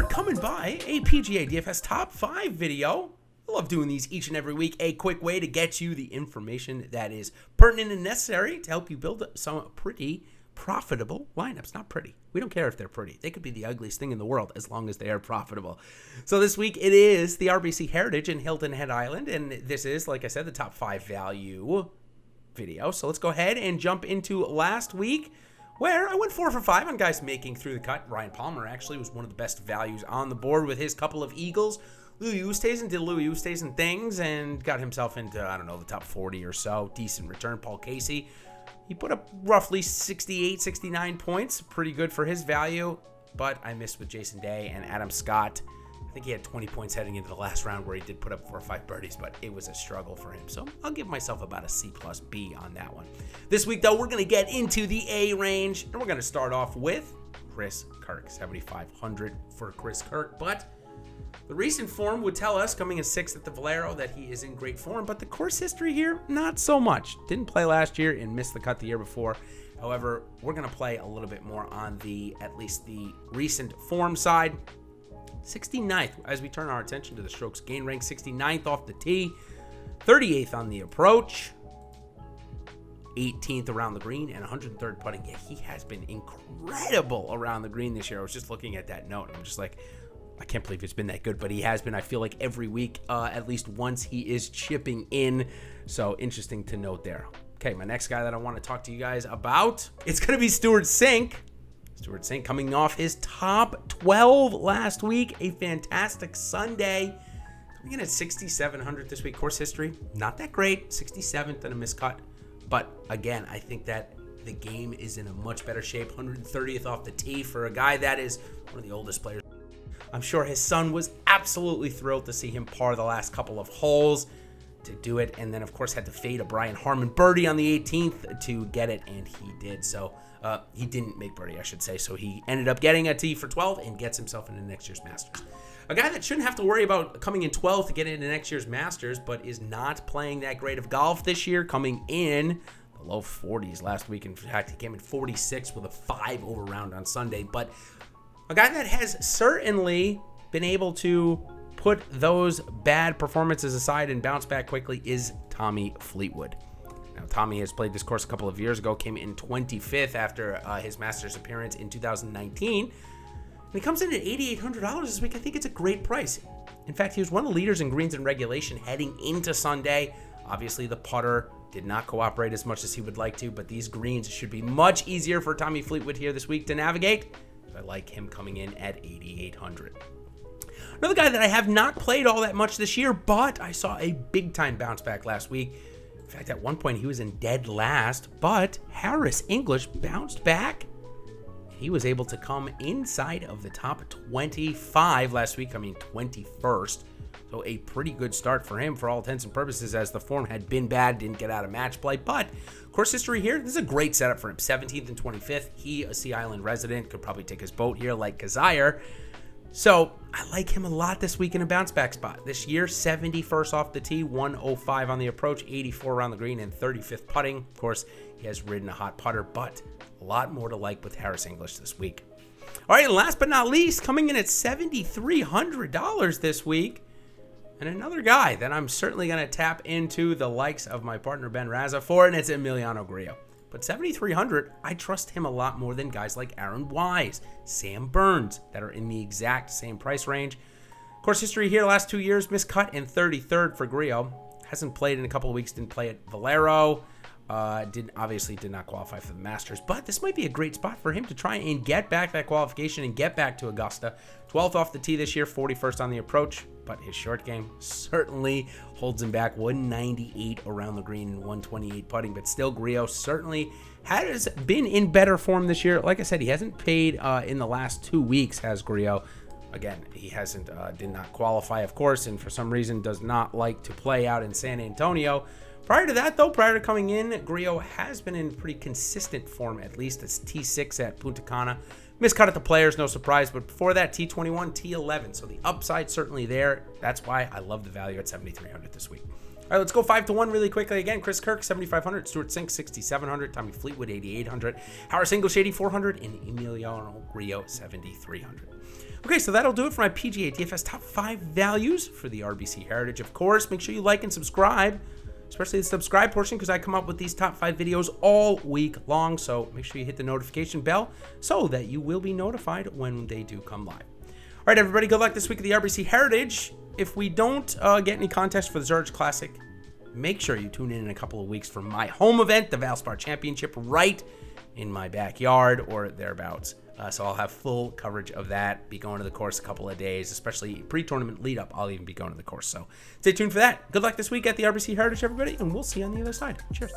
coming by a PGA DFS top 5 video. I love doing these each and every week. A quick way to get you the information that is pertinent and necessary to help you build some pretty profitable lineups. Not pretty. We don't care if they're pretty. They could be the ugliest thing in the world as long as they are profitable. So this week it is the RBC Heritage in Hilton Head Island. And this is, like I said, the top 5 value video. So let's go ahead and jump into last week, where I went 4 for 5 on guys making through the cut. Ryan Palmer actually was one of the best values on the board with his couple of eagles. Louis Oosthuizen did Louis Oosthuizen things and got himself into, the top 40 or so. Decent return. Paul Casey, he put up roughly 68, 69 points. Pretty good for his value, but I missed with Jason Day and Adam Scott. I think he had 20 points heading into the last round where he did put up 4 or 5 birdies, but it was a struggle for him. So I'll give myself about a C plus B on that one. This week, though, we're going to get into the A range, and we're going to start off with Chris Kirk, 7,500 for Chris Kirk. But the recent form would tell us, coming in 6th at the Valero, that he is in great form. But the course history here, not so much. Didn't play last year and missed the cut the year before. However, we're going to play a little bit more on at least the recent form side. 69th, as we turn our attention to the strokes gain rank, 69th off the tee, 38th on the approach, 18th around the green, and 103rd putting. Yeah, he has been incredible around the green this year. I was just looking at that note, and I'm just like, I can't believe it's been that good, but he has been. I feel like every week, at least once, he is chipping in. So interesting to note there. Okay, my next guy that I want to talk to you guys about, it's going to be Stewart Cink. Stewart Cink coming off his top 12 last week. A fantastic Sunday. Coming in at 6,700 this week. Course history, not that great. 67th and a miscut. But again, I think that the game is in a much better shape. 130th off the tee for a guy that is one of the oldest players. I'm sure his son was absolutely thrilled to see him par the last couple of holes to do it. And then, of course, had to fade a Brian Harman birdie on the 18th to get it, and he did. So he didn't make birdie, I should say. So he ended up getting a tee for 12 and gets himself into next year's Masters. A guy that shouldn't have to worry about coming in 12th to get into next year's Masters, but is not playing that great of golf this year, coming in the low 40s last week. In fact, he came in 46 with a 5 over round on Sunday. But a guy that has certainly been able to put those bad performances aside and bounce back quickly is Tommy Fleetwood. Now, Tommy has played this course a couple of years ago, came in 25th after his Masters appearance in 2019. And he comes in at $8,800 this week. I think it's a great price. In fact, he was one of the leaders in greens and regulation heading into Sunday. Obviously, the putter did not cooperate as much as he would like to, but these greens should be much easier for Tommy Fleetwood here this week to navigate. I like him coming in at 8,800. Another guy that I have not played all that much this year, but I saw a big-time bounce back last week. In fact, at one point, he was in dead last, but Harris English bounced back. He was able to come inside of the top 25 last week, 21st. So a pretty good start for him for all intents and purposes, as the form had been bad, didn't get out of match play. But course history here, this is a great setup for him. 17th and 25th. He, a Sea Island resident, could probably take his boat here like Kazire. So I like him a lot this week in a bounce back spot. This year, 71st off the tee, 105 on the approach, 84 around the green, and 35th putting. Of course, he has ridden a hot putter, but a lot more to like with Harris English this week. All right, and last but not least, coming in at $7,300 this week, and another guy that I'm certainly going to tap into the likes of my partner Ben Raza for, and it's Emiliano Grillo. But $7,300, I trust him a lot more than guys like Aaron Wise, Sam Burns, that are in the exact same price range. Course history here, last 2 years, miscut and 33rd for Grillo. Hasn't played in a couple of weeks, didn't play at Valero. Obviously did not qualify for the Masters, but this might be a great spot for him to try and get back that qualification and get back to Augusta. 12th off the tee this year, 41st on the approach, but his short game certainly holds him back. 198 around the green and 128 putting, but still Grillo certainly has been in better form this year. Like I said, he hasn't paid in the last 2 weeks, has Grillo. Again, he did not qualify, of course, and for some reason does not like to play out in San Antonio. Prior to that, though, prior to coming in, Grillo has been in pretty consistent form, at least. It's T6 at Punta Cana. Miscut at the Players, no surprise, but before that, T21, T11. So the upside certainly there. That's why I love the value at $7,300 this week. All right, let's go 5-1 really quickly. Again, Chris Kirk, 7,500. Stuart Sink, 6,700. Tommy Fleetwood, 8,800. Howard English, 8,400. And Emiliano Grillo, 7,300. Okay, so that'll do it for my PGA DFS top 5 values for the RBC Heritage. Of course, make sure you like and subscribe, especially the subscribe portion, because I come up with these top 5 videos all week long. So make sure you hit the notification bell so that you will be notified when they do come live. All right, everybody, good luck this week at the RBC Heritage. If we don't get any contest for the Zurich Classic, make sure you tune in a couple of weeks for my home event, the Valspar Championship, right in my backyard or thereabouts. So I'll have full coverage of that. Be going to the course a couple of days, especially pre-tournament lead up. I'll even be going to the course. So stay tuned for that. Good luck this week at the RBC Heritage, everybody, and we'll see you on the other side. Cheers.